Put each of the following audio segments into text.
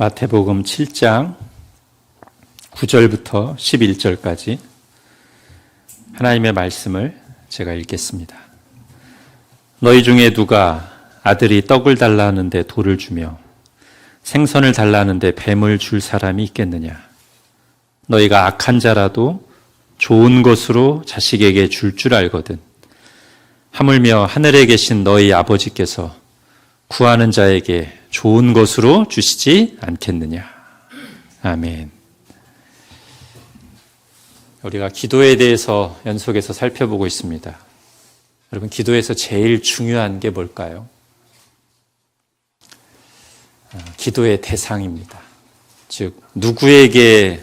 마태복음 7장 9절부터 11절까지 하나님의 말씀을 제가 읽겠습니다. 너희 중에 누가 아들이 떡을 달라는데 돌을 주며 생선을 달라는데 뱀을 줄 사람이 있겠느냐? 너희가 악한 자라도 좋은 것으로 자식에게 줄 알거든. 하물며 하늘에 계신 너희 아버지께서 구하는 자에게 좋은 것으로 주시지 않겠느냐. 아멘. 우리가 기도에 대해서 연속해서 살펴보고 있습니다. 여러분, 기도에서 제일 중요한 게 뭘까요? 기도의 대상입니다. 즉, 누구에게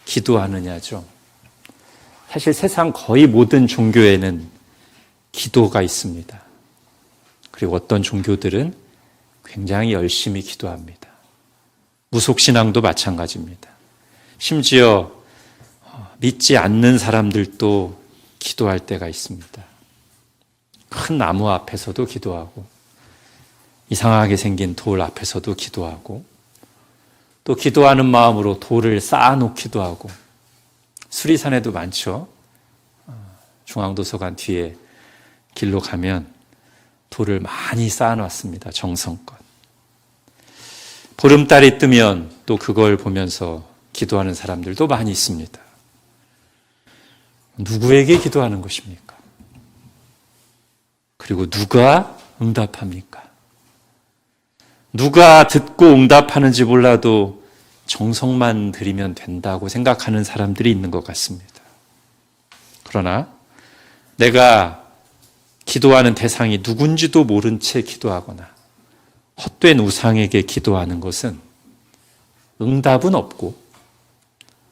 기도하느냐죠. 사실 세상 거의 모든 종교에는 기도가 있습니다. 그리고 어떤 종교들은 굉장히 열심히 기도합니다. 무속신앙도 마찬가지입니다. 심지어 믿지 않는 사람들도 기도할 때가 있습니다. 큰 나무 앞에서도 기도하고 이상하게 생긴 돌 앞에서도 기도하고 또 기도하는 마음으로 돌을 쌓아놓기도 하고 수리산에도 많죠. 중앙도서관 뒤에 길로 가면 돌을 많이 쌓아놨습니다. 정성껏. 보름달이 뜨면 또 그걸 보면서 기도하는 사람들도 많이 있습니다. 누구에게 기도하는 것입니까? 그리고 누가 응답합니까? 누가 듣고 응답하는지 몰라도 정성만 들이면 된다고 생각하는 사람들이 있는 것 같습니다. 그러나 내가 기도하는 대상이 누군지도 모른 채 기도하거나 헛된 우상에게 기도하는 것은 응답은 없고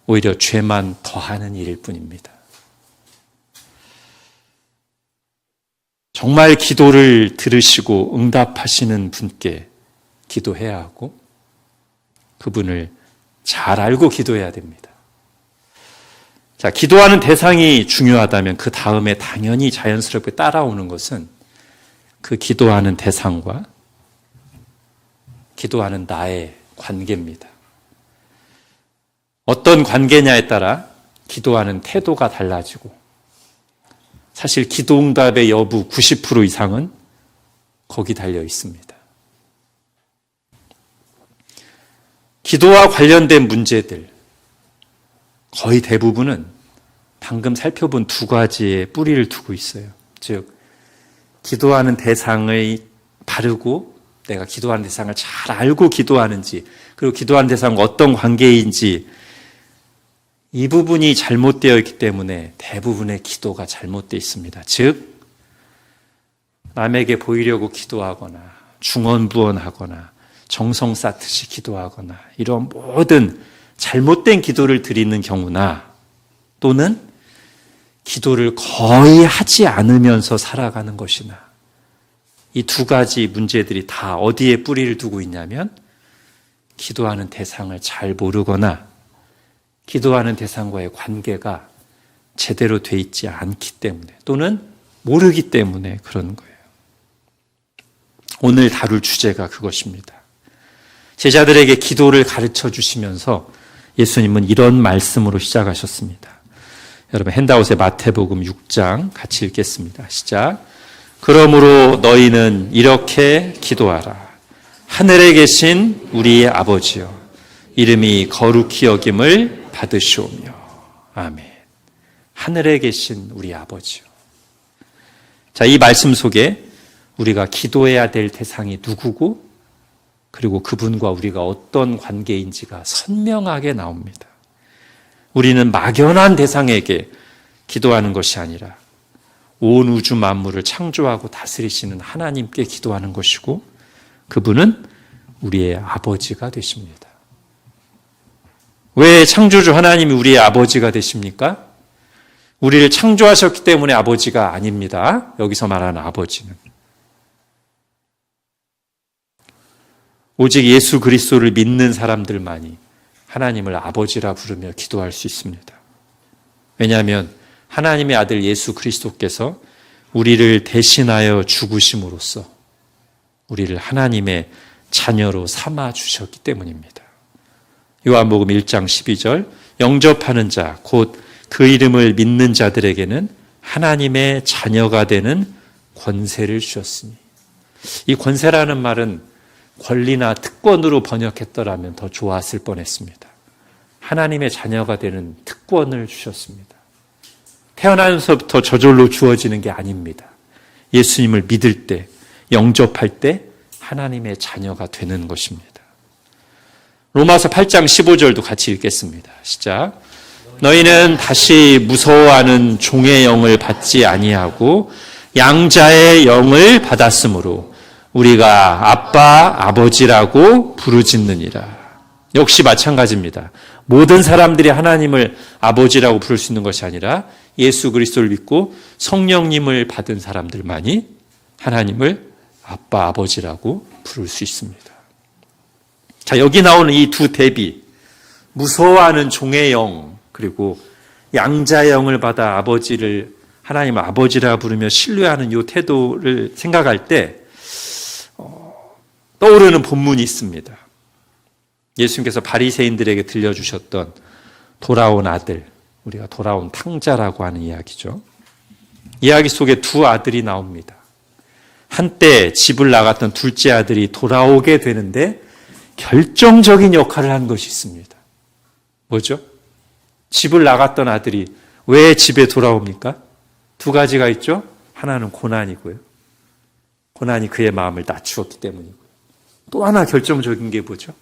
오히려 죄만 더하는 일일 뿐입니다. 정말 기도를 들으시고 응답하시는 분께 기도해야 하고 그분을 잘 알고 기도해야 됩니다. 자, 기도하는 대상이 중요하다면 그 다음에 당연히 자연스럽게 따라오는 것은 그 기도하는 대상과 기도하는 나의 관계입니다. 어떤 관계냐에 따라 기도하는 태도가 달라지고 사실 기도응답의 여부 90% 이상은 거기 달려 있습니다. 기도와 관련된 문제들 거의 대부분은 방금 살펴본 두 가지의 뿌리를 두고 있어요. 즉, 기도하는 대상의 바르고 내가 기도하는 대상을 잘 알고 기도하는지 그리고 기도하는 대상과 어떤 관계인지 이 부분이 잘못되어 있기 때문에 대부분의 기도가 잘못되어 있습니다. 즉, 남에게 보이려고 기도하거나 중언부언하거나 정성 쌓듯이 기도하거나 이런 모든 잘못된 기도를 드리는 경우나 또는 기도를 거의 하지 않으면서 살아가는 것이나 이 두 가지 문제들이 다 어디에 뿌리를 두고 있냐면 기도하는 대상을 잘 모르거나 기도하는 대상과의 관계가 제대로 돼 있지 않기 때문에 또는 모르기 때문에 그런 거예요. 오늘 다룰 주제가 그것입니다. 제자들에게 기도를 가르쳐 주시면서 예수님은 이런 말씀으로 시작하셨습니다. 여러분, 핸드아웃의 마태복음 6장 같이 읽겠습니다. 시작. 그러므로 너희는 이렇게 기도하라. 하늘에 계신 우리 아버지여, 이름이 거룩히 여김을 받으시오며. 아멘. 하늘에 계신 우리 아버지요. 자, 이 말씀 속에 우리가 기도해야 될 대상이 누구고 그리고 그분과 우리가 어떤 관계인지가 선명하게 나옵니다. 우리는 막연한 대상에게 기도하는 것이 아니라 온 우주 만물을 창조하고 다스리시는 하나님께 기도하는 것이고 그분은 우리의 아버지가 되십니다. 왜 창조주 하나님이 우리의 아버지가 되십니까? 우리를 창조하셨기 때문에 아버지가 아닙니다. 여기서 말하는 아버지는. 오직 예수 그리스도를 믿는 사람들만이 하나님을 아버지라 부르며 기도할 수 있습니다. 왜냐하면 하나님의 아들 예수 그리스도께서 우리를 대신하여 죽으심으로써 우리를 하나님의 자녀로 삼아 주셨기 때문입니다. 요한복음 1장 12절 영접하는 자, 곧 그 이름을 믿는 자들에게는 하나님의 자녀가 되는 권세를 주셨으니. 이 권세라는 말은 권리나 특권으로 번역했더라면 더 좋았을 뻔했습니다. 하나님의 자녀가 되는 특권을 주셨습니다. 태어나면서부터 저절로 주어지는 게 아닙니다. 예수님을 믿을 때, 영접할 때 하나님의 자녀가 되는 것입니다. 로마서 8장 15절도 같이 읽겠습니다. 시작. 너희는 다시 무서워하는 종의 영을 받지 아니하고 양자의 영을 받았으므로 우리가 아빠, 아버지라고 부르짖느니라. 역시 마찬가지입니다. 모든 사람들이 하나님을 아버지라고 부를 수 있는 것이 아니라 예수 그리스도를 믿고 성령님을 받은 사람들만이 하나님을 아빠, 아버지라고 부를 수 있습니다. 자, 여기 나오는 이 두 대비, 무서워하는 종의 영, 그리고 양자의 영을 받아 아버지를 하나님을 아버지라 부르며 신뢰하는 이 태도를 생각할 때 떠오르는 본문이 있습니다. 예수님께서 바리새인들에게 들려주셨던 돌아온 아들, 우리가 돌아온 탕자라고 하는 이야기죠. 이야기 속에 두 아들이 나옵니다. 한때 집을 나갔던 둘째 아들이 돌아오게 되는데 결정적인 역할을 한 것이 있습니다. 뭐죠? 집을 나갔던 아들이 왜 집에 돌아옵니까? 두 가지가 있죠. 하나는 고난이고요. 고난이 그의 마음을 낮추었기 때문이고요. 또 하나 결정적인 게 뭐죠?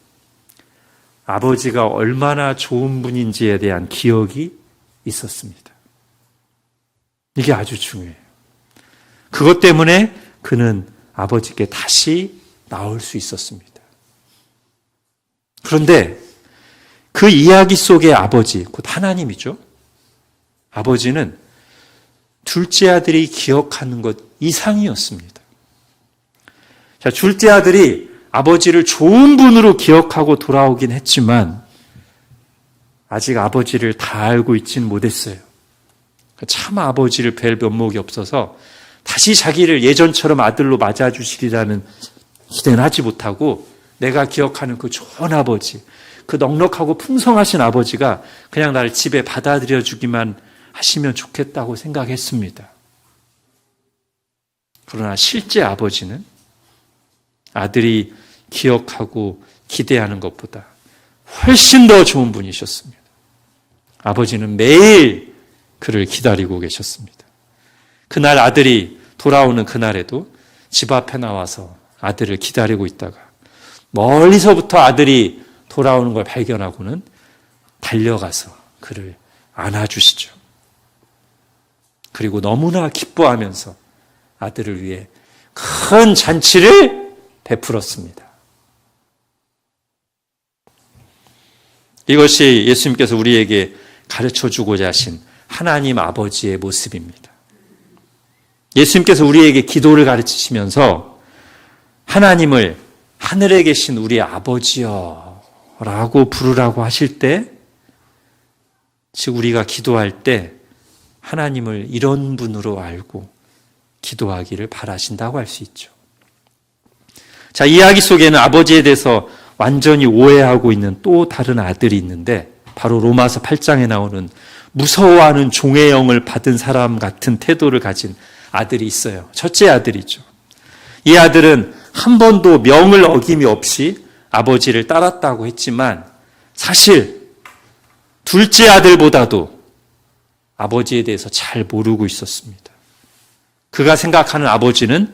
아버지가 얼마나 좋은 분인지에 대한 기억이 있었습니다. 이게 아주 중요해요. 그것 때문에 그는 아버지께 다시 나올 수 있었습니다. 그런데 그 이야기 속의 아버지, 곧 하나님이죠. 아버지는 둘째 아들이 기억하는 것 이상이었습니다. 자, 둘째 아들이 아버지를 좋은 분으로 기억하고 돌아오긴 했지만 아직 아버지를 다 알고 있지는 못했어요. 차마 아버지를 뵐 면목이 없어서 다시 자기를 예전처럼 아들로 맞아주시리라는 기대는 하지 못하고 내가 기억하는 그 좋은 아버지, 그 넉넉하고 풍성하신 아버지가 그냥 나를 집에 받아들여 주기만 하시면 좋겠다고 생각했습니다. 그러나 실제 아버지는 아들이 기억하고 기대하는 것보다 훨씬 더 좋은 분이셨습니다. 아버지는 매일 그를 기다리고 계셨습니다. 그날 아들이 돌아오는 그날에도 집 앞에 나와서 아들을 기다리고 있다가 멀리서부터 아들이 돌아오는 걸 발견하고는 달려가서 그를 안아주시죠. 그리고 너무나 기뻐하면서 아들을 위해 큰 잔치를 베풀었습니다. 이것이 예수님께서 우리에게 가르쳐주고자 하신 하나님 아버지의 모습입니다. 예수님께서 우리에게 기도를 가르치시면서 하나님을 하늘에 계신 우리 아버지여 라고 부르라고 하실 때, 즉 우리가 기도할 때 하나님을 이런 분으로 알고 기도하기를 바라신다고 할 수 있죠. 자, 이야기 속에는 아버지에 대해서 완전히 오해하고 있는 또 다른 아들이 있는데 바로 로마서 8장에 나오는 무서워하는 종의 영을 받은 사람 같은 태도를 가진 아들이 있어요. 첫째 아들이죠. 이 아들은 한 번도 명을 어김이 없이 아버지를 따랐다고 했지만 사실 둘째 아들보다도 아버지에 대해서 잘 모르고 있었습니다. 그가 생각하는 아버지는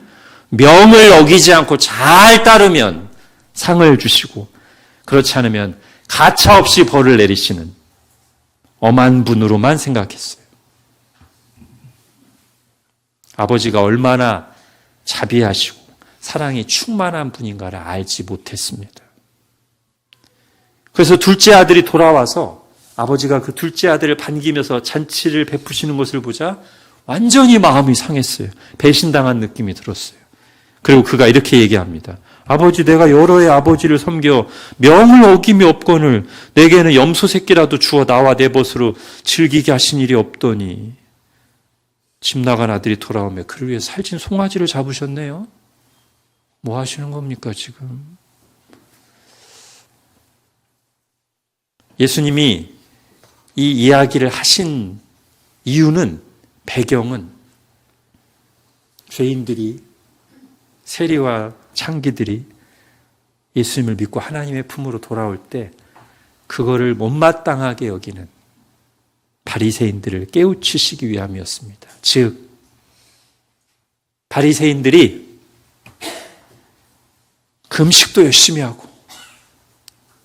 명을 어기지 않고 잘 따르면 상을 주시고 그렇지 않으면 가차없이 벌을 내리시는 엄한 분으로만 생각했어요. 아버지가 얼마나 자비하시고 사랑이 충만한 분인가를 알지 못했습니다. 그래서 둘째 아들이 돌아와서 아버지가 그 둘째 아들을 반기면서 잔치를 베푸시는 것을 보자 완전히 마음이 상했어요. 배신당한 느낌이 들었어요. 그리고 그가 이렇게 얘기합니다. 아버지, 내가 여러 해 아버지를 섬겨 명을 어김이 없거늘 내게는 염소 새끼라도 주어 나와 내 벗으로 즐기게 하신 일이 없더니. 집 나간 아들이 돌아오며 그를 위해 살찐 송아지를 잡으셨네요. 뭐 하시는 겁니까 지금? 예수님이 이 이야기를 하신 이유는, 배경은 죄인들이, 세리와 창기들이 예수님을 믿고 하나님의 품으로 돌아올 때 그거를 못마땅하게 여기는 바리새인들을 깨우치시기 위함이었습니다. 즉, 바리새인들이 금식도 열심히 하고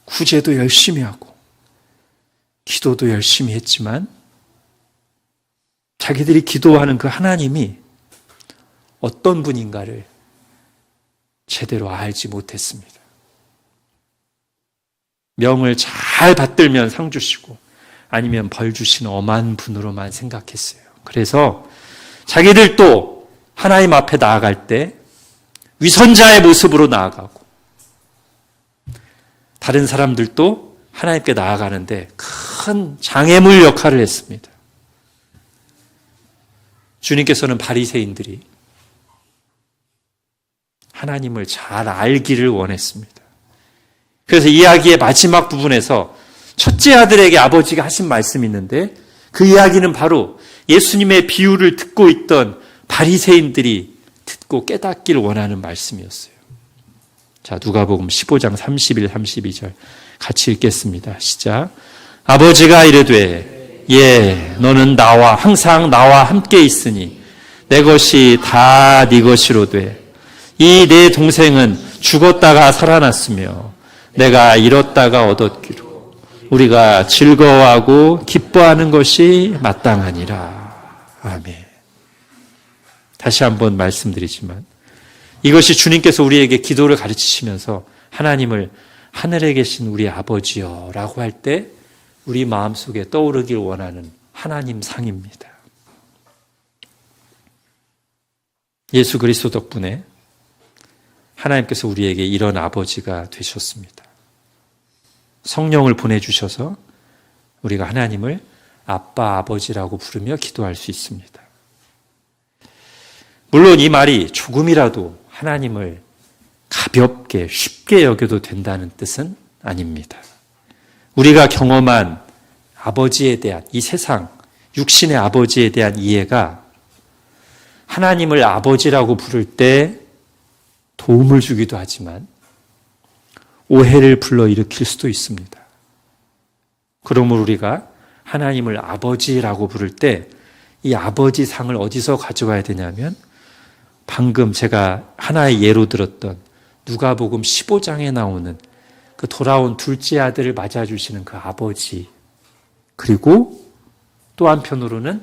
구제도 열심히 하고 기도도 열심히 했지만 자기들이 기도하는 그 하나님이 어떤 분인가를 제대로 알지 못했습니다. 명을 잘 받들면 상 주시고 아니면 벌 주시는 엄한 분으로만 생각했어요. 그래서 자기들도 하나님 앞에 나아갈 때 위선자의 모습으로 나아가고 다른 사람들도 하나님께 나아가는데 큰 장애물 역할을 했습니다. 주님께서는 바리새인들이 하나님을 잘 알기를 원했습니다. 그래서 이야기의 마지막 부분에서 첫째 아들에게 아버지가 하신 말씀이 있는데 그 이야기는 바로 예수님의 비유를 듣고 있던 바리새인들이 듣고 깨닫기를 원하는 말씀이었어요. 자, 누가복음 15장 31, 32절 같이 읽겠습니다. 시작. 아버지가 이르되 너는 항상 나와 함께 있으니 내 것이 다 네 것이로되 이 내 동생은 죽었다가 살아났으며 내가 잃었다가 얻었기로 우리가 즐거워하고 기뻐하는 것이 마땅하니라. 아멘. 다시 한번 말씀드리지만 이것이 주님께서 우리에게 기도를 가르치시면서 하나님을 하늘에 계신 우리 아버지여 라고 할 때 우리 마음속에 떠오르길 원하는 하나님 상입니다. 예수 그리스도 덕분에 하나님께서 우리에게 이런 아버지가 되셨습니다. 성령을 보내주셔서 우리가 하나님을 아빠, 아버지라고 부르며 기도할 수 있습니다. 물론 이 말이 조금이라도 하나님을 가볍게, 쉽게 여겨도 된다는 뜻은 아닙니다. 우리가 경험한 아버지에 대한, 이 세상, 육신의 아버지에 대한 이해가 하나님을 아버지라고 부를 때 도움을 주기도 하지만 오해를 불러일으킬 수도 있습니다. 그러므로 우리가 하나님을 아버지라고 부를 때 이 아버지 상을 어디서 가져와야 되냐면 방금 제가 하나의 예로 들었던 누가복음 15장에 나오는 그 돌아온 둘째 아들을 맞아주시는 그 아버지, 그리고 또 한편으로는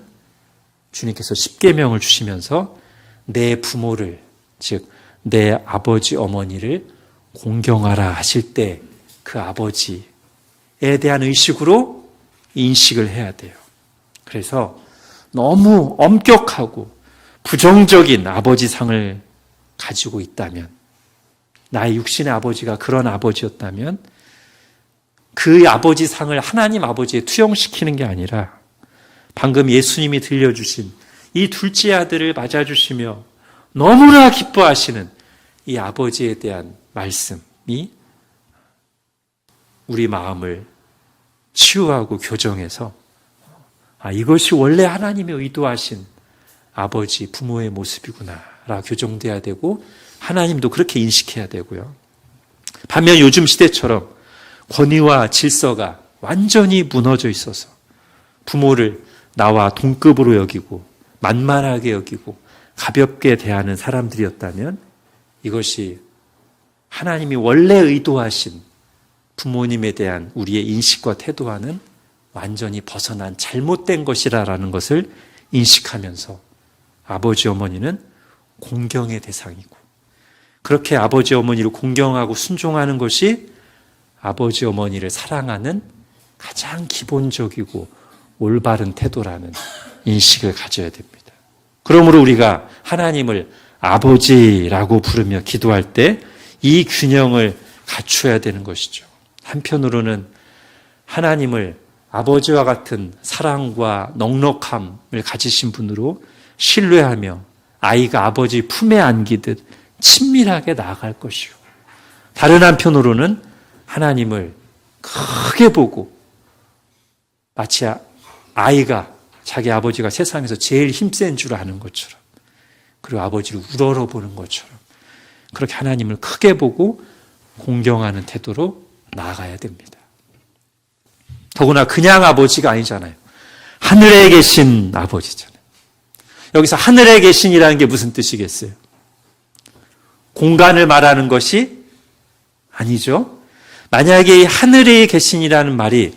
주님께서 십계명을 주시면서 내 부모를, 즉 내 아버지 어머니를 공경하라 하실 때 그 아버지에 대한 의식으로 인식을 해야 돼요. 그래서 너무 엄격하고 부정적인 아버지 상을 가지고 있다면, 나의 육신의 아버지가 그런 아버지였다면 그 아버지 상을 하나님 아버지에 투영시키는 게 아니라 방금 예수님이 들려주신 이 둘째 아들을 맞아주시며 너무나 기뻐하시는 이 아버지에 대한 말씀이 우리 마음을 치유하고 교정해서 이것이 원래 하나님의 의도하신 아버지, 부모의 모습이구나 라 교정돼야 되고 하나님도 그렇게 인식해야 되고요. 반면 요즘 시대처럼 권위와 질서가 완전히 무너져 있어서 부모를 나와 동급으로 여기고 만만하게 여기고 가볍게 대하는 사람들이었다면 이것이 하나님이 원래 의도하신 부모님에 대한 우리의 인식과 태도와는 완전히 벗어난 잘못된 것이라는 것을 인식하면서 아버지 어머니는 공경의 대상이고, 그렇게 아버지 어머니를 공경하고 순종하는 것이 아버지 어머니를 사랑하는 가장 기본적이고 올바른 태도라는 인식을 가져야 됩니다. 그러므로 우리가 하나님을 아버지라고 부르며 기도할 때 이 균형을 갖춰야 되는 것이죠. 한편으로는 하나님을 아버지와 같은 사랑과 넉넉함을 가지신 분으로 신뢰하며 아이가 아버지 품에 안기듯 친밀하게 나아갈 것이요. 다른 한편으로는 하나님을 크게 보고 마치 아이가 자기 아버지가 세상에서 제일 힘센 줄 아는 것처럼, 그리고 아버지를 우러러 보는 것처럼 그렇게 하나님을 크게 보고 공경하는 태도로 나아가야 됩니다. 더구나 그냥 아버지가 아니잖아요. 하늘에 계신 아버지잖아요. 여기서 하늘에 계신이라는 게 무슨 뜻이겠어요? 공간을 말하는 것이 아니죠. 만약에 이 하늘에 계신이라는 말이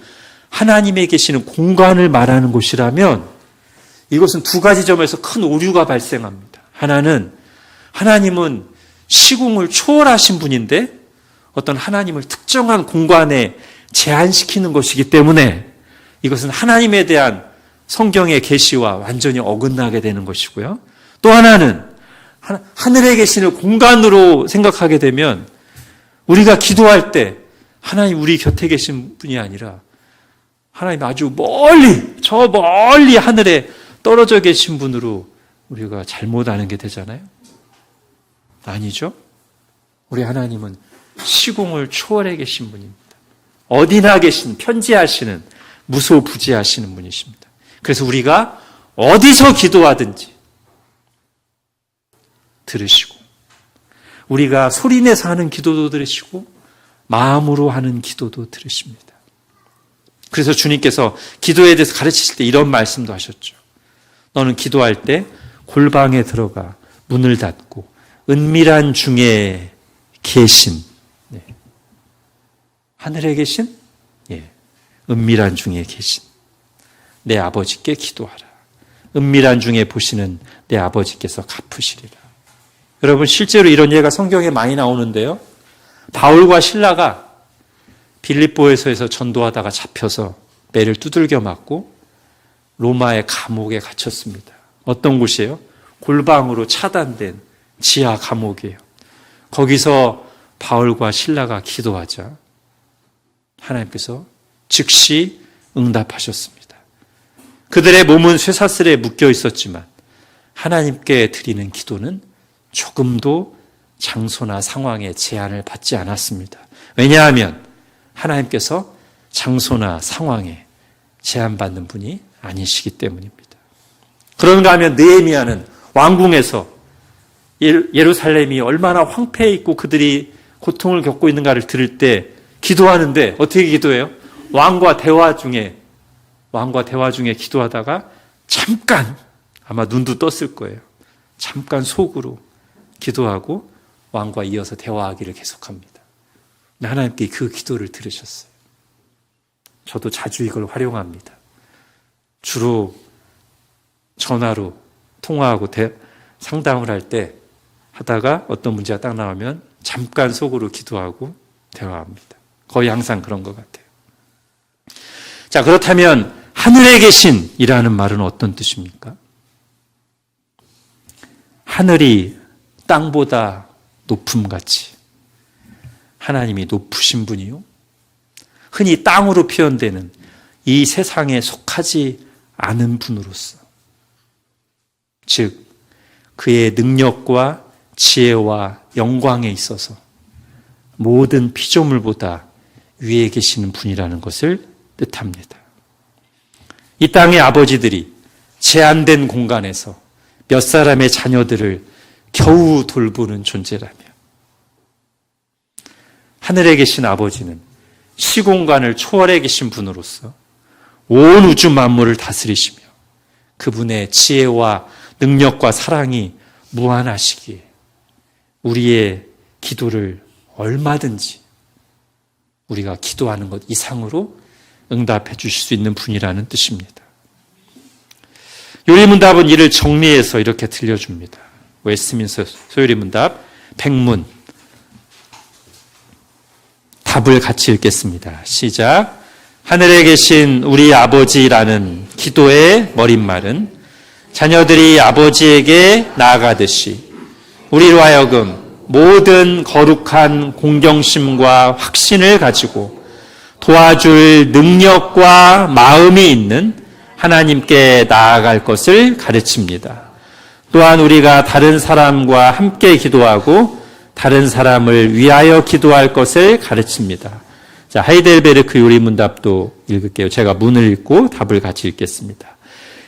하나님에 계시는 공간을 말하는 곳이라면 이것은 두 가지 점에서 큰 오류가 발생합니다. 하나는 하나님은 시공을 초월하신 분인데 어떤 하나님을 특정한 공간에 제한시키는 것이기 때문에 이것은 하나님에 대한 성경의 계시와 완전히 어긋나게 되는 것이고요. 또 하나는 하늘에 계시는 공간으로 생각하게 되면 우리가 기도할 때 하나님 우리 곁에 계신 분이 아니라 하나님 아주 멀리, 저 멀리 하늘에 떨어져 계신 분으로 우리가 잘못 아는 게 되잖아요. 아니죠. 우리 하나님은 시공을 초월해 계신 분입니다. 어디나 계신, 편지하시는, 무소부지하시는 분이십니다. 그래서 우리가 어디서 기도하든지 들으시고, 우리가 소리내서 하는 기도도 들으시고 마음으로 하는 기도도 들으십니다. 그래서 주님께서 기도에 대해서 가르치실 때 이런 말씀도 하셨죠. 너는 기도할 때 골방에 들어가 문을 닫고 은밀한 중에 계신, 하늘에 계신, 은밀한 중에 계신 내 아버지께 기도하라. 은밀한 중에 보시는 내 아버지께서 갚으시리라. 여러분, 실제로 이런 예가 성경에 많이 나오는데요. 바울과 실라가 빌립보에서 전도하다가 잡혀서 매를 두들겨 맞고 로마의 감옥에 갇혔습니다. 어떤 곳이에요? 골방으로 차단된 지하 감옥이에요. 거기서 바울과 실라가 기도하자 하나님께서 즉시 응답하셨습니다. 그들의 몸은 쇠사슬에 묶여 있었지만 하나님께 드리는 기도는 조금도 장소나 상황에 제한을 받지 않았습니다. 왜냐하면 하나님께서 장소나 상황에 제한받는 분이 아니시기 때문입니다. 그런가 하면 느헤미야는 왕궁에서 예루살렘이 얼마나 황폐해 있고 그들이 고통을 겪고 있는가를 들을 때 기도하는데 어떻게 기도해요? 왕과 대화 중에 기도하다가 잠깐, 아마 눈도 떴을 거예요. 잠깐 속으로 기도하고 왕과 이어서 대화하기를 계속합니다. 하나님께 그 기도를 들으셨어요. 저도 자주 이걸 활용합니다. 주로 전화로 통화하고 상담을 할 때 하다가 어떤 문제가 딱 나오면 잠깐 속으로 기도하고 대화합니다. 거의 항상 그런 것 같아요. 자, 그렇다면 하늘에 계신이라는 말은 어떤 뜻입니까? 하늘이 땅보다 높음같이 하나님이 높으신 분이요. 흔히 땅으로 표현되는 이 세상에 속하지 않은 분으로서, 즉 그의 능력과 지혜와 영광에 있어서 모든 피조물보다 위에 계시는 분이라는 것을 뜻합니다. 이 땅의 아버지들이 제한된 공간에서 몇 사람의 자녀들을 겨우 돌보는 존재라면 하늘에 계신 아버지는 시공간을 초월해 계신 분으로서 온 우주 만물을 다스리시며 그분의 지혜와 능력과 사랑이 무한하시기에 우리의 기도를 얼마든지 우리가 기도하는 것 이상으로 응답해 주실 수 있는 분이라는 뜻입니다. 요리문답은 이를 정리해서 이렇게 들려줍니다. 웨스트민스터 소요리문답 100문 답을 같이 읽겠습니다. 시작. 하늘에 계신 우리 아버지라는 기도의 머릿말은 자녀들이 아버지에게 나아가듯이 우리로 하여금 모든 거룩한 공경심과 확신을 가지고 도와줄 능력과 마음이 있는 하나님께 나아갈 것을 가르칩니다. 또한 우리가 다른 사람과 함께 기도하고 다른 사람을 위하여 기도할 것을 가르칩니다. 자, 하이델베르크 요리문답도 읽을게요. 제가 문을 읽고 답을 같이 읽겠습니다.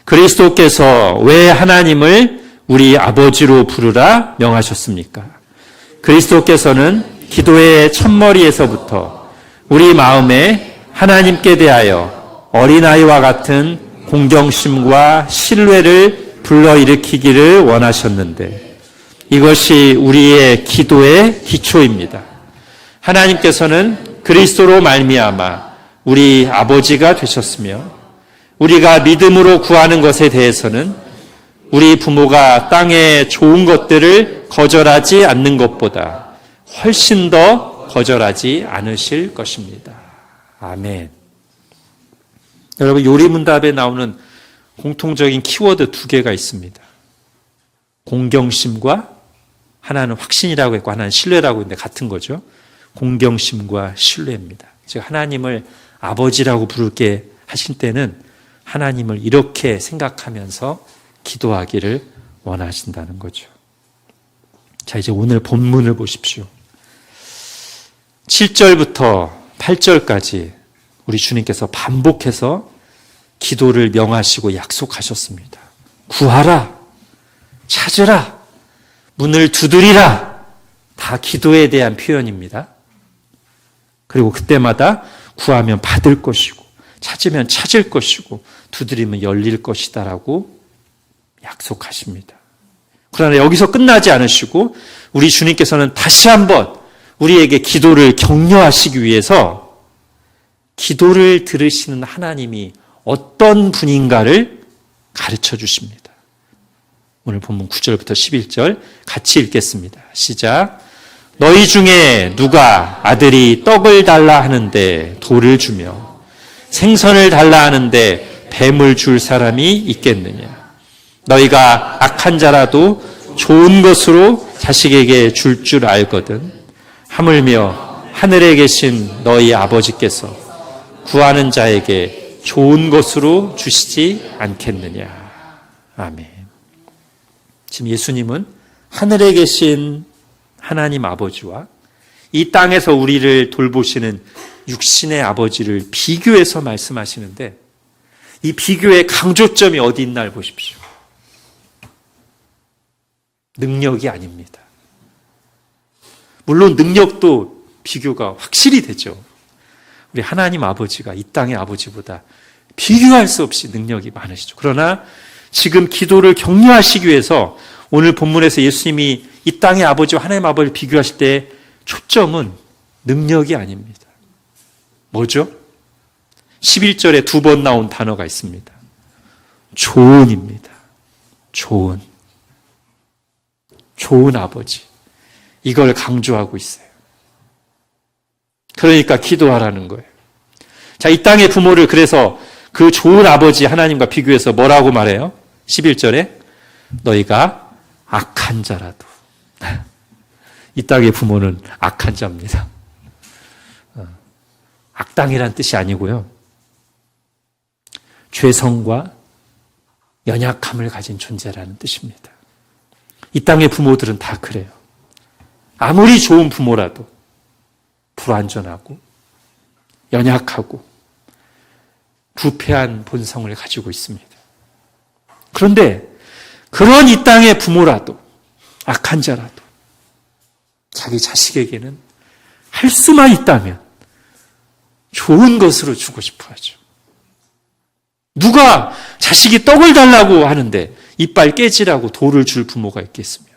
그리스도께서 왜 하나님을 우리 아버지로 부르라 명하셨습니까? 그리스도께서는 기도의 첫머리에서부터 우리 마음에 하나님께 대하여 어린아이와 같은 공경심과 신뢰를 불러일으키기를 원하셨는데 이것이 우리의 기도의 기초입니다. 하나님께서는 그리스도로 말미암아 우리 아버지가 되셨으며 우리가 믿음으로 구하는 것에 대해서는 우리 부모가 땅의 좋은 것들을 거절하지 않는 것보다 훨씬 더 거절하지 않으실 것입니다. 아멘. 여러분, 요리문답에 나오는 공통적인 키워드 두 개가 있습니다. 공경심과 하나는 확신이라고 했고 하나는 신뢰라고 했는데 같은 거죠. 공경심과 신뢰입니다. 즉 하나님을 아버지라고 부르게 하실 때는 하나님을 이렇게 생각하면서 기도하기를 원하신다는 거죠. 자, 이제 오늘 본문을 보십시오. 7절부터 8절까지 우리 주님께서 반복해서 기도를 명하시고 약속하셨습니다. 구하라, 찾으라, 문을 두드리라. 다 기도에 대한 표현입니다. 그리고 그때마다 구하면 받을 것이고 찾으면 찾을 것이고 두드리면 열릴 것이다라고 약속하십니다. 그러나 여기서 끝나지 않으시고 우리 주님께서는 다시 한번 우리에게 기도를 격려하시기 위해서 기도를 들으시는 하나님이 어떤 분인가를 가르쳐 주십니다. 오늘 본문 9절부터 11절 같이 읽겠습니다. 시작. 너희 중에 누가 아들이 떡을 달라 하는데 돌을 주며 생선을 달라 하는데 뱀을 줄 사람이 있겠느냐. 너희가 악한 자라도 좋은 것으로 자식에게 줄 줄 알거든. 하물며 하늘에 계신 너희 아버지께서 구하는 자에게 좋은 것으로 주시지 않겠느냐. 아멘. 지금 예수님은 하늘에 계신 하나님 아버지와 이 땅에서 우리를 돌보시는 육신의 아버지를 비교해서 말씀하시는데 이 비교의 강조점이 어디 있나 보십시오. 능력이 아닙니다. 물론 능력도 비교가 확실히 되죠. 우리 하나님 아버지가 이 땅의 아버지보다 비교할 수 없이 능력이 많으시죠. 그러나 지금 기도를 격려하시기 위해서 오늘 본문에서 예수님이 이 땅의 아버지와 하나님 아버지를 비교하실 때 초점은 능력이 아닙니다. 뭐죠? 11절에 두 번 나온 단어가 있습니다. 조언입니다. 조언. 좋은 아버지. 이걸 강조하고 있어요. 그러니까 기도하라는 거예요. 자, 이 땅의 부모를 그래서 그 좋은 아버지 하나님과 비교해서 뭐라고 말해요? 11절에 너희가 악한 자라도. 이 땅의 부모는 악한 자입니다. 악당이란 뜻이 아니고요. 죄성과 연약함을 가진 존재라는 뜻입니다. 이 땅의 부모들은 다 그래요. 아무리 좋은 부모라도 불완전하고 연약하고 부패한 본성을 가지고 있습니다. 그런데 그런 이 땅의 부모라도 악한 자라도 자기 자식에게는 할 수만 있다면 좋은 것으로 주고 싶어 하죠. 누가 자식이 떡을 달라고 하는데 이빨 깨지라고 돌을 줄 부모가 있겠으며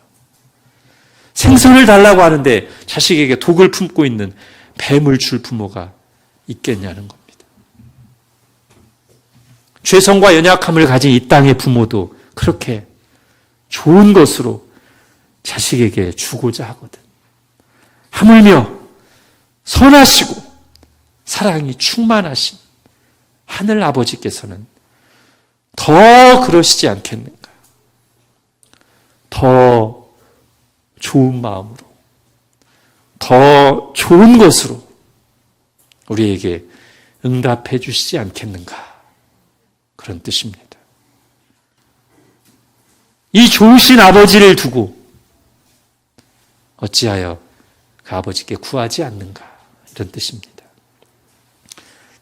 생선을 달라고 하는데 자식에게 독을 품고 있는 뱀을 줄 부모가 있겠냐는 겁니다. 죄성과 연약함을 가진 이 땅의 부모도 그렇게 좋은 것으로 자식에게 주고자 하거든. 하물며 선하시고 사랑이 충만하신 하늘 아버지께서는 더 그러시지 않겠는가? 더 좋은 마음으로, 더 좋은 것으로 우리에게 응답해 주시지 않겠는가? 그런 뜻입니다. 이 좋으신 아버지를 두고 어찌하여 그 아버지께 구하지 않는가? 이런 뜻입니다.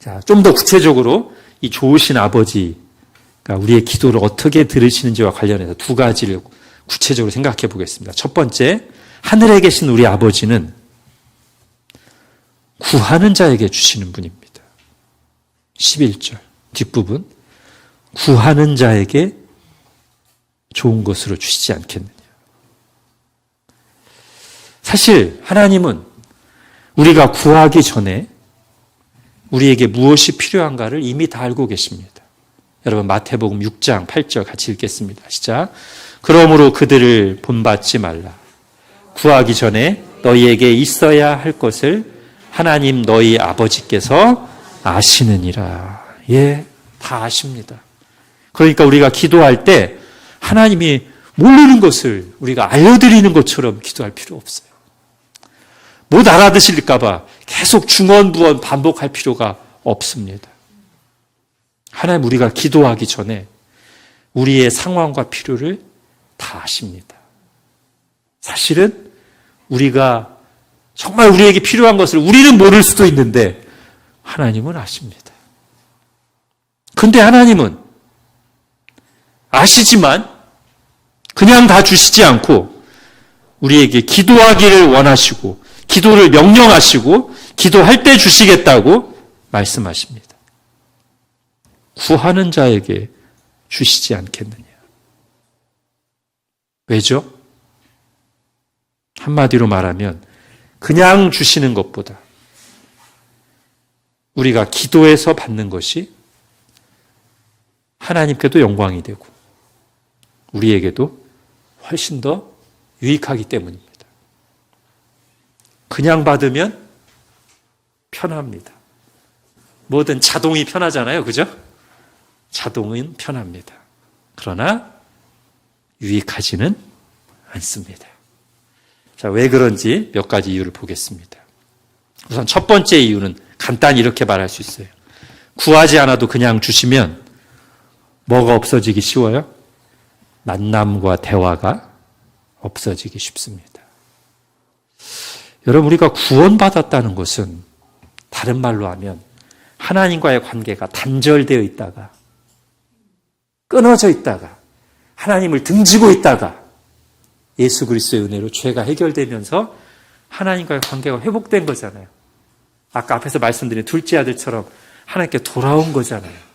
자, 좀 더 구체적으로 이 좋으신 아버지가 우리의 기도를 어떻게 들으시는지와 관련해서 두 가지를 구체적으로 생각해 보겠습니다. 첫 번째, 하늘에 계신 우리 아버지는 구하는 자에게 주시는 분입니다. 11절 뒷부분, 구하는 자에게 좋은 것으로 주시지 않겠느냐. 사실 하나님은 우리가 구하기 전에 우리에게 무엇이 필요한가를 이미 다 알고 계십니다. 여러분 마태복음 6장 8절 같이 읽겠습니다. 시작. 그러므로 그들을 본받지 말라. 구하기 전에 너희에게 있어야 할 것을 하나님 너희 아버지께서 아시느니라. 예, 다 아십니다. 그러니까 우리가 기도할 때 하나님이 모르는 것을 우리가 알려드리는 것처럼 기도할 필요 없어요. 못 알아듣실까 봐 계속 중언부언 반복할 필요가 없습니다. 하나님 우리가 기도하기 전에 우리의 상황과 필요를 다 아십니다. 사실은 우리가 정말 우리에게 필요한 것을 우리는 모를 수도 있는데 하나님은 아십니다. 근데 하나님은 아시지만 그냥 다 주시지 않고 우리에게 기도하기를 원하시고 기도를 명령하시고 기도할 때 주시겠다고 말씀하십니다. 구하는 자에게 주시지 않겠느냐. 왜죠? 한마디로 말하면 그냥 주시는 것보다 우리가 기도해서 받는 것이 하나님께도 영광이 되고 우리에게도 훨씬 더 유익하기 때문입니다. 그냥 받으면 편합니다. 뭐든 자동이 편하잖아요. 그죠? 자동은 편합니다. 그러나 유익하지는 않습니다. 자, 왜 그런지 몇 가지 이유를 보겠습니다. 우선 첫 번째 이유는 간단히 이렇게 말할 수 있어요. 구하지 않아도 그냥 주시면 뭐가 없어지기 쉬워요? 만남과 대화가 없어지기 쉽습니다. 여러분, 우리가 구원받았다는 것은 다른 말로 하면 하나님과의 관계가 단절되어 있다가 끊어져 있다가 하나님을 등지고 있다가 예수 그리스도의 은혜로 죄가 해결되면서 하나님과의 관계가 회복된 거잖아요. 아까 앞에서 말씀드린 둘째 아들처럼 하나님께 돌아온 거잖아요.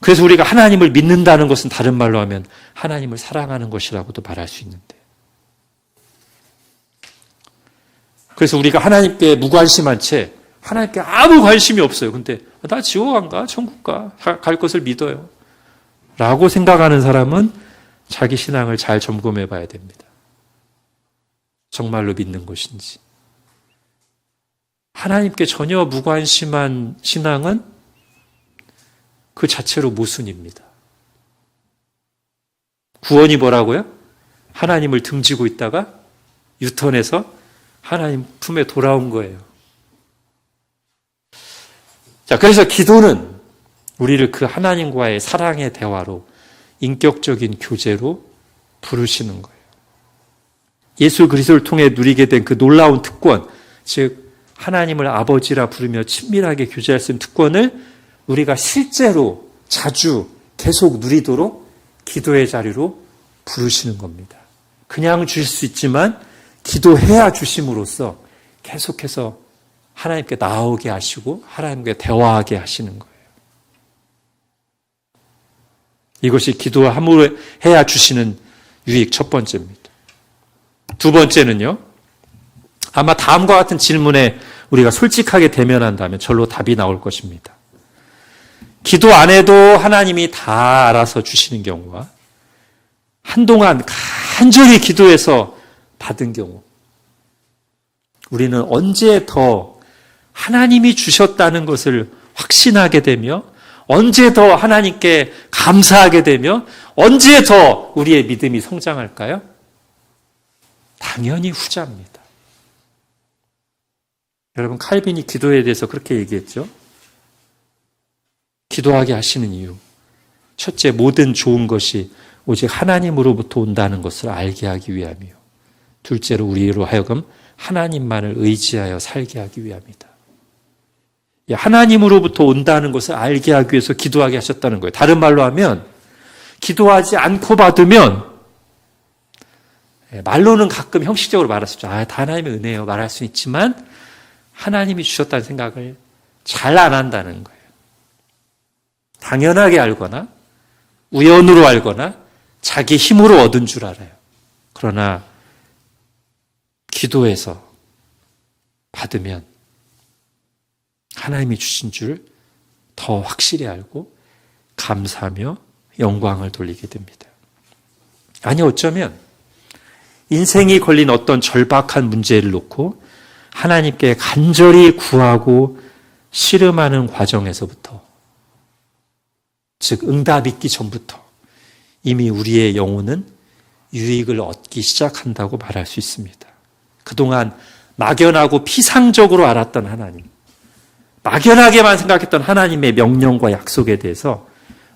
그래서 우리가 하나님을 믿는다는 것은 다른 말로 하면 하나님을 사랑하는 것이라고도 말할 수 있는데, 그래서 우리가 하나님께 무관심한 채 하나님께 아무 관심이 없어요. 근데 나 지옥 안 가? 천국 가? 갈 것을 믿어요. 라고 생각하는 사람은 자기 신앙을 잘 점검해 봐야 됩니다. 정말로 믿는 것인지. 하나님께 전혀 무관심한 신앙은 그 자체로 모순입니다. 구원이 뭐라고요? 하나님을 등지고 있다가 유턴해서 하나님 품에 돌아온 거예요. 자, 그래서 기도는 우리를 그 하나님과의 사랑의 대화로 인격적인 교제로 부르시는 거예요. 예수 그리스도를 통해 누리게 된 그 놀라운 특권, 즉 하나님을 아버지라 부르며 친밀하게 교제할 수 있는 특권을 우리가 실제로 자주 계속 누리도록 기도의 자리로 부르시는 겁니다. 그냥 주실 수 있지만 기도해야 주심으로써 계속해서 하나님께 나오게 하시고 하나님께 대화하게 하시는 거예요. 이것이 기도함으로 해야 주시는 유익 첫 번째입니다. 두 번째는요, 아마 다음과 같은 질문에 우리가 솔직하게 대면한다면 절로 답이 나올 것입니다. 기도 안 해도 하나님이 다 알아서 주시는 경우와 한동안 간절히 기도해서 받은 경우, 우리는 언제 더 하나님이 주셨다는 것을 확신하게 되며 언제 더 하나님께 감사하게 되며 언제 더 우리의 믿음이 성장할까요? 당연히 후자입니다. 여러분, 칼빈이 기도에 대해서 그렇게 얘기했죠. 기도하게 하시는 이유. 첫째, 모든 좋은 것이 오직 하나님으로부터 온다는 것을 알게 하기 위함이요. 둘째로 우리로 하여금 하나님만을 의지하여 살게 하기 위함이다. 하나님으로부터 온다는 것을 알게 하기 위해서 기도하게 하셨다는 거예요. 다른 말로 하면 기도하지 않고 받으면 말로는 가끔 형식적으로 말할 수 있죠. 다 하나님의 은혜예요. 말할 수 있지만 하나님이 주셨다는 생각을 잘 안 한다는 거예요. 당연하게 알거나 우연으로 알거나 자기 힘으로 얻은 줄 알아요. 그러나 기도해서 받으면 하나님이 주신 줄 더 확실히 알고 감사하며 영광을 돌리게 됩니다. 아니 어쩌면 인생이 걸린 어떤 절박한 문제를 놓고 하나님께 간절히 구하고 씨름하는 과정에서부터, 즉 응답 있기 전부터 이미 우리의 영혼은 유익을 얻기 시작한다고 말할 수 있습니다. 그동안 막연하고 피상적으로 알았던 하나님, 막연하게만 생각했던 하나님의 명령과 약속에 대해서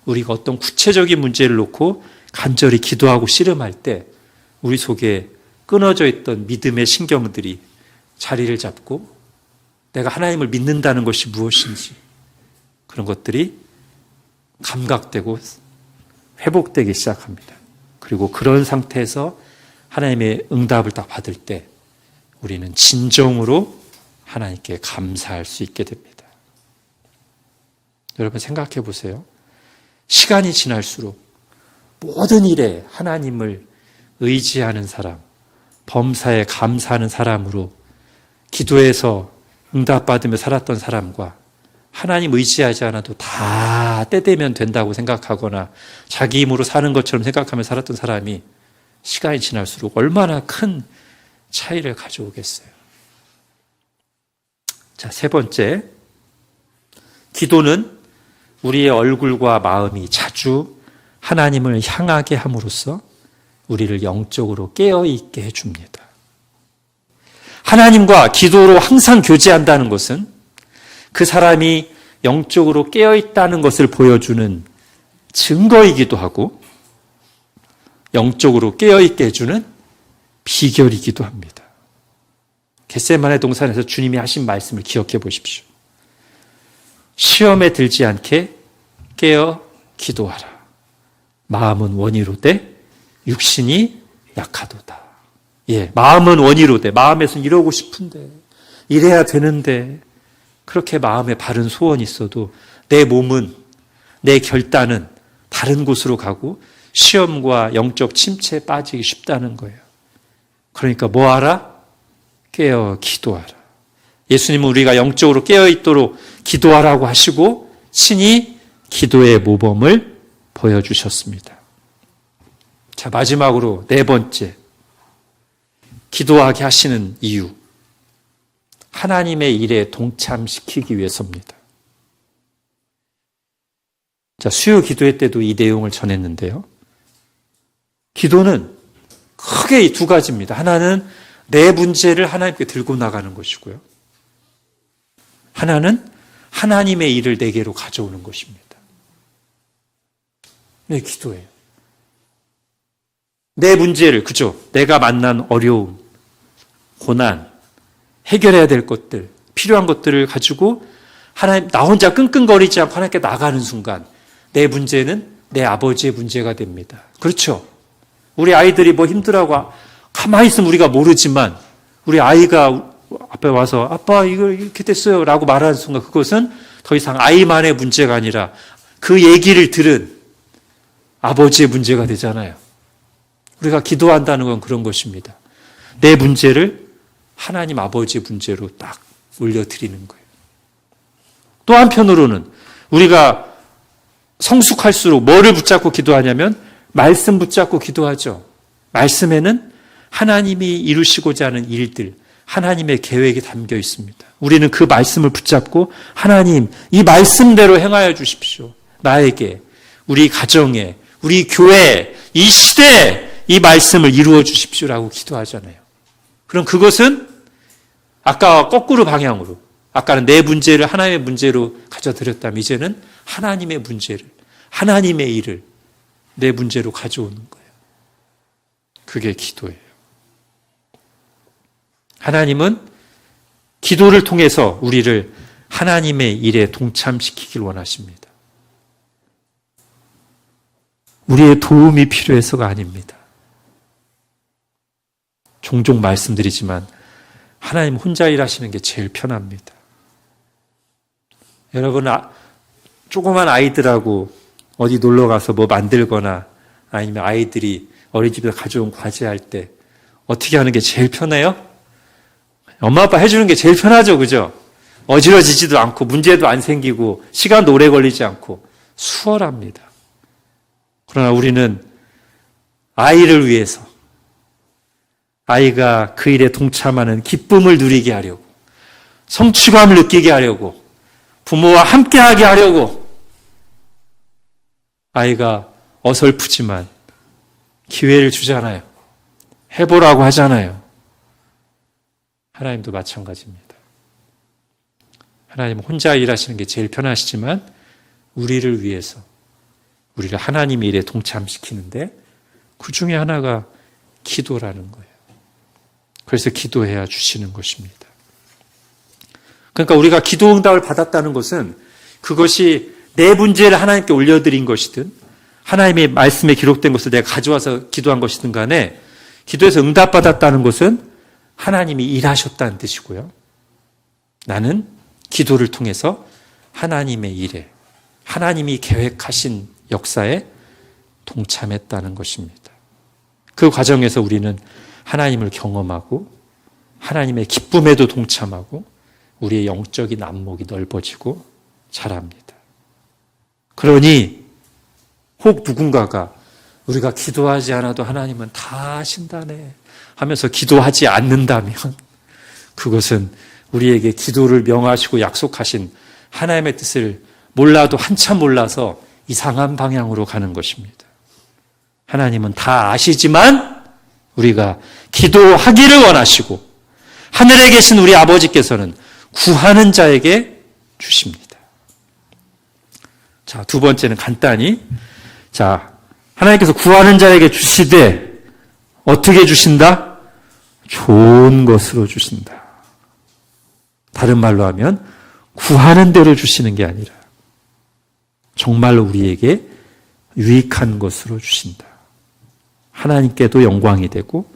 우리가 어떤 구체적인 문제를 놓고 간절히 기도하고 씨름할 때 우리 속에 끊어져 있던 믿음의 신경들이 자리를 잡고 내가 하나님을 믿는다는 것이 무엇인지 그런 것들이 감각되고 회복되기 시작합니다. 그리고 그런 상태에서 하나님의 응답을 딱 받을 때 우리는 진정으로 하나님께 감사할 수 있게 됩니다. 여러분 생각해 보세요. 시간이 지날수록 모든 일에 하나님을 의지하는 사람, 범사에 감사하는 사람으로 기도해서 응답받으며 살았던 사람과 하나님 의지하지 않아도 다 때되면 된다고 생각하거나 자기 힘으로 사는 것처럼 생각하며 살았던 사람이 시간이 지날수록 얼마나 큰 차이를 가져오겠어요. 자, 세 번째, 기도는 우리의 얼굴과 마음이 자주 하나님을 향하게 함으로써 우리를 영적으로 깨어있게 해줍니다. 하나님과 기도로 항상 교제한다는 것은 그 사람이 영적으로 깨어있다는 것을 보여주는 증거이기도 하고 영적으로 깨어있게 해주는 비결이기도 합니다. 겟세마네 동산에서 주님이 하신 말씀을 기억해 보십시오. 시험에 들지 않게 깨어 기도하라. 마음은 원이로되 육신이 약하도다. 마음은 원이로되, 마음에서는 이러고 싶은데, 이래야 되는데, 그렇게 마음에 바른 소원이 있어도 내 몸은, 내 결단은 다른 곳으로 가고 시험과 영적 침체에 빠지기 쉽다는 거예요. 그러니까 뭐 하라? 깨어 기도하라. 예수님은 우리가 영적으로 깨어있도록 기도하라고 하시고 친히 기도의 모범을 보여주셨습니다. 자, 마지막으로 네 번째, 기도하게 하시는 이유, 하나님의 일에 동참시키기 위해서입니다. 자, 수요 기도회 때도 이 내용을 전했는데요. 기도는 크게 이 두 가지입니다. 하나는 내 문제를 하나님께 들고 나가는 것이고요. 하나는 하나님의 일을 내게로 가져오는 것입니다. 네, 기도예요. 내 문제를, 그죠? 내가 만난 어려움, 고난, 해결해야 될 것들, 필요한 것들을 가지고 하나님, 나 혼자 끙끙거리지 않고 하나님께 나가는 순간 내 문제는 내 아버지의 문제가 됩니다. 그렇죠? 우리 아이들이 뭐 힘들어하고 가만히 있으면 우리가 모르지만 우리 아이가 앞에 와서 아빠 이거 이렇게 됐어요 라고 말하는 순간 그것은 더 이상 아이만의 문제가 아니라 그 얘기를 들은 아버지의 문제가 되잖아요. 우리가 기도한다는 건 그런 것입니다. 내 문제를 하나님 아버지의 문제로 딱 올려드리는 거예요. 또 한편으로는 우리가 성숙할수록 뭐를 붙잡고 기도하냐면 말씀 붙잡고 기도하죠. 말씀에는 하나님이 이루시고자 하는 일들, 하나님의 계획이 담겨 있습니다. 우리는 그 말씀을 붙잡고 하나님, 이 말씀대로 행하여 주십시오. 나에게, 우리 가정에, 우리 교회에, 이 시대에 이 말씀을 이루어 주십시오라고 기도하잖아요. 그럼 그것은 아까와 거꾸로 방향으로, 아까는 내 문제를 하나님의 문제로 가져드렸다면 이제는 하나님의 문제를, 하나님의 일을 내 문제로 가져오는 거예요. 그게 기도예요. 하나님은 기도를 통해서 우리를 하나님의 일에 동참시키길 원하십니다. 우리의 도움이 필요해서가 아닙니다. 종종 말씀드리지만 하나님 혼자 일하시는 게 제일 편합니다. 여러분, 조그만 아이들하고 어디 놀러 가서 뭐 만들거나 아니면 아이들이 어린이집에서 가져온 과제할 때 어떻게 하는 게 제일 편해요? 엄마 아빠 해주는 게 제일 편하죠, 그죠? 어지러지지도 않고 문제도 안 생기고 시간도 오래 걸리지 않고 수월합니다. 그러나 우리는 아이를 위해서, 아이가 그 일에 동참하는 기쁨을 누리게 하려고, 성취감을 느끼게 하려고, 부모와 함께하게 하려고, 아이가 어설프지만 기회를 주잖아요. 해보라고 하잖아요. 하나님도 마찬가지입니다. 하나님은 혼자 일하시는 게 제일 편하시지만 우리를 위해서, 우리를 하나님의 일에 동참시키는데 그 중에 하나가 기도라는 거예요. 그래서 기도해야 주시는 것입니다. 그러니까 우리가 기도 응답을 받았다는 것은 그것이 내 문제를 하나님께 올려드린 것이든 하나님의 말씀에 기록된 것을 내가 가져와서 기도한 것이든 간에 기도에서 응답받았다는 것은 하나님이 일하셨다는 뜻이고요. 나는 기도를 통해서 하나님의 일에, 하나님이 계획하신 역사에 동참했다는 것입니다. 그 과정에서 우리는 하나님을 경험하고 하나님의 기쁨에도 동참하고 우리의 영적인 안목이 넓어지고 자랍니다. 그러니 혹 누군가가 우리가 기도하지 않아도 하나님은 다 하신다네 하면서 기도하지 않는다면 그것은 우리에게 기도를 명하시고 약속하신 하나님의 뜻을 몰라도 한참 몰라서 이상한 방향으로 가는 것입니다. 하나님은 다 아시지만 우리가 기도하기를 원하시고 하늘에 계신 우리 아버지께서는 구하는 자에게 주십니다. 자, 두 번째는 간단히, 자, 하나님께서 구하는 자에게 주시되 어떻게 주신다? 좋은 것으로 주신다. 다른 말로 하면 구하는 대로 주시는 게 아니라 정말로 우리에게 유익한 것으로 주신다. 하나님께도 영광이 되고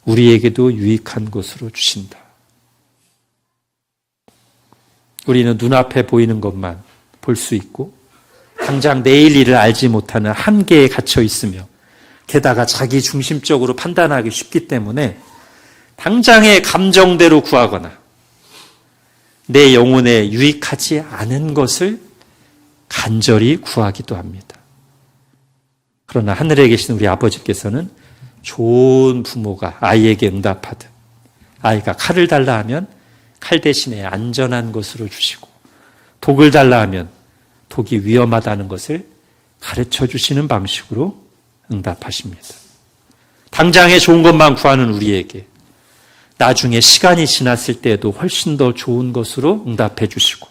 우리에게도 유익한 것으로 주신다. 우리는 눈앞에 보이는 것만 볼 수 있고 당장 내일 일을 알지 못하는 한계에 갇혀 있으며 게다가 자기 중심적으로 판단하기 쉽기 때문에 당장의 감정대로 구하거나 내 영혼에 유익하지 않은 것을 간절히 구하기도 합니다. 그러나 하늘에 계신 우리 아버지께서는 좋은 부모가 아이에게 응답하듯 아이가 칼을 달라 하면 칼 대신에 안전한 것으로 주시고 독을 달라 하면 독이 위험하다는 것을 가르쳐 주시는 방식으로 응답하십니다. 당장에 좋은 것만 구하는 우리에게 나중에 시간이 지났을 때에도 훨씬 더 좋은 것으로 응답해 주시고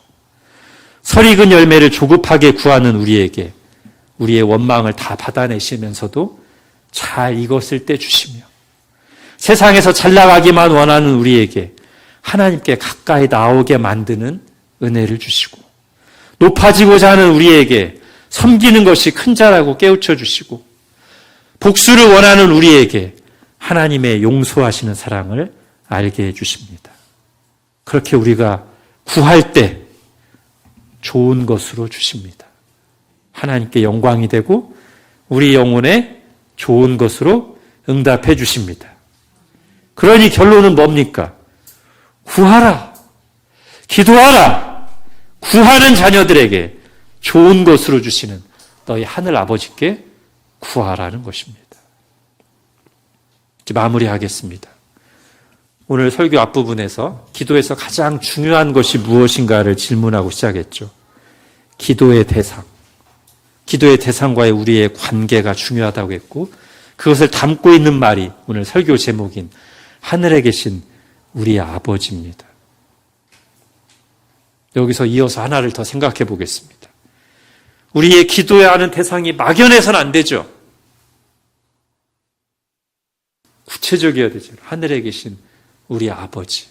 설익은 열매를 조급하게 구하는 우리에게 우리의 원망을 다 받아내시면서도 잘 익었을 때 주시며 세상에서 잘 나가기만 원하는 우리에게 하나님께 가까이 나오게 만드는 은혜를 주시고 높아지고자 하는 우리에게 섬기는 것이 큰 자라고 깨우쳐 주시고 복수를 원하는 우리에게 하나님의 용서하시는 사랑을 알게 해 주십니다. 그렇게 우리가 구할 때 좋은 것으로 주십니다. 하나님께 영광이 되고 우리 영혼에 좋은 것으로 응답해 주십니다. 그러니 결론은 뭡니까? 구하라. 기도하라. 구하는 자녀들에게 좋은 것으로 주시는 너희 하늘 아버지께 구하라는 것입니다. 이제 마무리하겠습니다. 오늘 설교 앞부분에서 기도에서 가장 중요한 것이 무엇인가를 질문하고 시작했죠. 기도의 대상. 기도의 대상과의 우리의 관계가 중요하다고 했고 그것을 담고 있는 말이 오늘 설교 제목인 하늘에 계신 우리 아버지입니다. 여기서 이어서 하나를 더 생각해 보겠습니다. 우리의 기도해야 하는 대상이 막연해서는 안 되죠. 구체적이어야 되죠. 하늘에 계신 우리 아버지.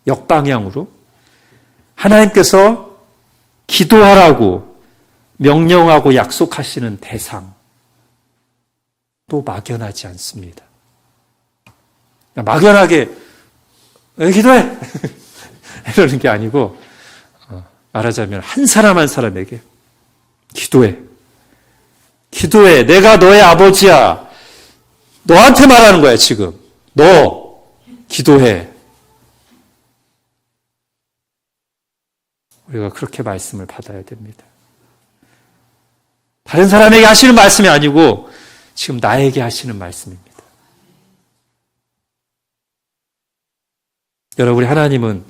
역방향으로 하나님께서 기도하라고 명령하고 약속하시는 대상 또 막연하지 않습니다. 막연하게 기도해! 이러는 게 아니고 말하자면 한 사람 한 사람에게 기도해. 기도해. 내가 너의 아버지야. 너한테 말하는 거야 지금. 너 기도해. 우리가 그렇게 말씀을 받아야 됩니다. 다른 사람에게 하시는 말씀이 아니고 지금 나에게 하시는 말씀입니다. 여러분, 우리 하나님은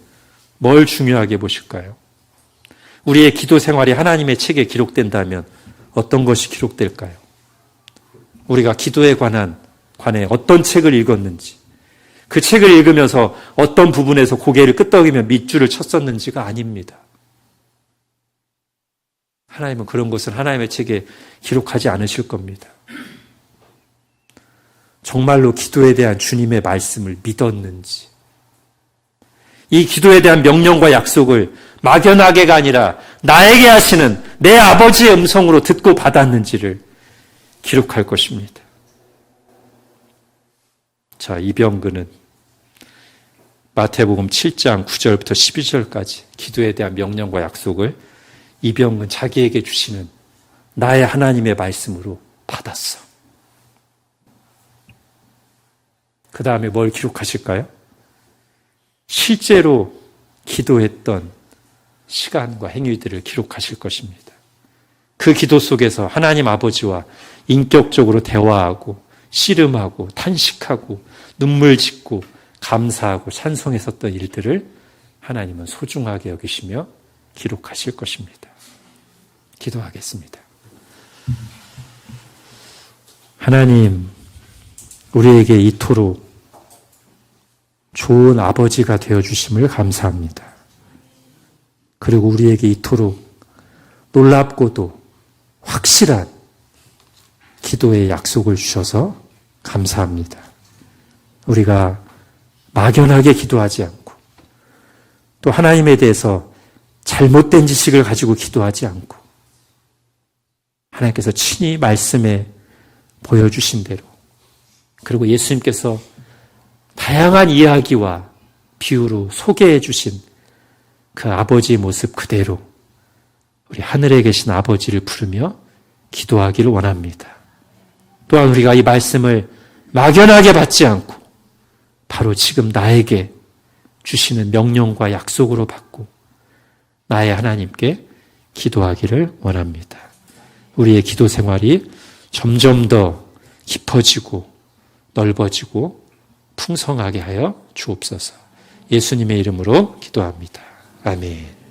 뭘 중요하게 보실까요? 우리의 기도 생활이 하나님의 책에 기록된다면 어떤 것이 기록될까요? 우리가 기도에 관해 어떤 책을 읽었는지, 그 책을 읽으면서 어떤 부분에서 고개를 끄덕이며 밑줄을 쳤었는지가 아닙니다. 하나님은 그런 것을 하나님의 책에 기록하지 않으실 겁니다. 정말로 기도에 대한 주님의 말씀을 믿었는지, 이 기도에 대한 명령과 약속을 막연하게가 아니라 나에게 하시는 내 아버지의 음성으로 듣고 받았는지를 기록할 것입니다. 자, 이병근은 마태복음 7장 9절부터 12절까지 기도에 대한 명령과 약속을 이병근 자기에게 주시는 나의 하나님의 말씀으로 받았어. 그 다음에 뭘 기록하실까요? 실제로 기도했던 시간과 행위들을 기록하실 것입니다. 그 기도 속에서 하나님 아버지와 인격적으로 대화하고 씨름하고 탄식하고 눈물 짓고 감사하고 찬송했었던 일들을 하나님은 소중하게 여기시며 기록하실 것입니다. 기도하겠습니다. 하나님, 우리에게 이토록 좋은 아버지가 되어주심을 감사합니다. 그리고 우리에게 이토록 놀랍고도 확실한 기도의 약속을 주셔서 감사합니다. 우리가 막연하게 기도하지 않고 또 하나님에 대해서 잘못된 지식을 가지고 기도하지 않고 하나님께서 친히 말씀에 보여주신 대로 그리고 예수님께서 다양한 이야기와 비유로 소개해 주신 그 아버지의 모습 그대로 우리 하늘에 계신 아버지를 부르며 기도하기를 원합니다. 또한 우리가 이 말씀을 막연하게 받지 않고 바로 지금 나에게 주시는 명령과 약속으로 받고 나의 하나님께 기도하기를 원합니다. 우리의 기도 생활이 점점 더 깊어지고 넓어지고 풍성하게 하여 주옵소서. 예수님의 이름으로 기도합니다. 아멘.